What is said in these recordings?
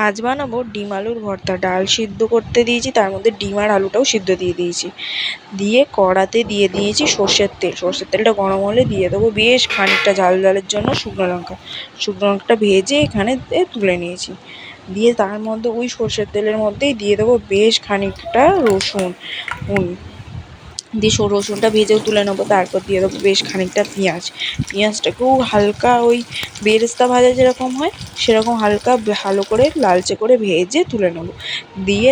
আজ বানাবো ডিম আলুর ভর্তা। ডাল সিদ্ধ করতে দিয়েছি, তার মধ্যে ডিম আর আলুটাও সিদ্ধ দিয়ে দিয়েছি। দিয়ে কড়াতে দিয়ে দিয়েছি সর্ষের তেল। সর্ষের তেলটা গরম হলে দিয়ে দেবো বেশ খানিকটা ঝাল ঝালের জন্য শুকনো লঙ্কা। শুকনো লঙ্কাটা ভেজে এখানে তুলে নিয়েছি। দিয়ে তার মধ্যে ওই সর্ষের তেলের মধ্যেই দিয়ে দেবো বেশ খানিকটা রসুন। দিয়ে রসুনটা ভেজেও তুলে নেবো। তারপর দিয়ে দেবো বেশ খানিকটা পেঁয়াজ। পেঁয়াজটাকেও হালকা ওই বেরেস্তা ভাজা যেরকম হয় সেরকম হালকা ভালো করে লালচে করে ভেজে তুলে নেবো। দিয়ে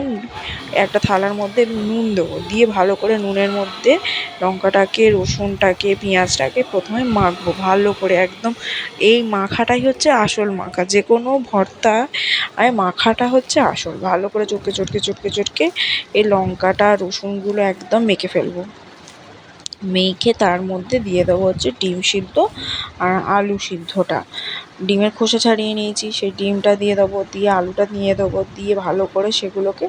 একটা থালার মধ্যে নুন দেবো। দিয়ে ভালো করে নুনের মধ্যে লঙ্কাটাকে, রসুনটাকে, পেঁয়াজটাকে প্রথমে মাখবো ভালো করে একদম। এই মাখাটাই হচ্ছে আসল মাখা। যে কোনো ভর্তা আর মাখাটা হচ্ছে আসল। ভালো করে চটকে চটকে চটকে চটকে এই লঙ্কাটা, রসুনগুলো একদম মেখে ফেলবো। মেখে তার মধ্যে দিয়ে দেবো হচ্ছে ডিম সিদ্ধ আর আলু সিদ্ধটা। ডিমের খোসা ছাড়িয়ে নিয়েছি, সেই ডিমটা দিয়ে দেবো। দিয়ে আলুটা দিয়ে দেবো। দিয়ে ভালো করে সেগুলোকে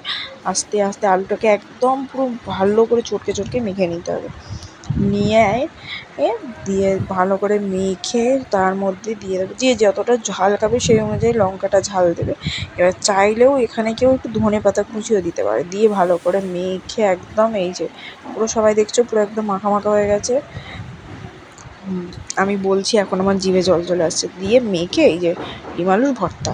আস্তে আস্তে আলুটাকে একদম পুরো ভালো করে চটকে চটকে মেখে নিতে হবে। নিয়ে দিয়ে ভালো করে মেখে তার মধ্যে দিয়ে দেবো। যে যতটা ঝাল খাবে সেই অনুযায়ী লঙ্কাটা ঝাল দেবে। এবার চাইলেও এখানে কেউ একটু ধনেপাতা কুচিও দিতে পারে। দিয়ে ভালো করে মেখে একদম এই যে পুরো সবাই দেখছো পুরো একদম মাখা মাখা হয়ে গেছে। আমি বলছি এখন আমার জিভে জল চলে আসছে। দিয়ে মেখে এই যে ডিম আলুর ভর্তা।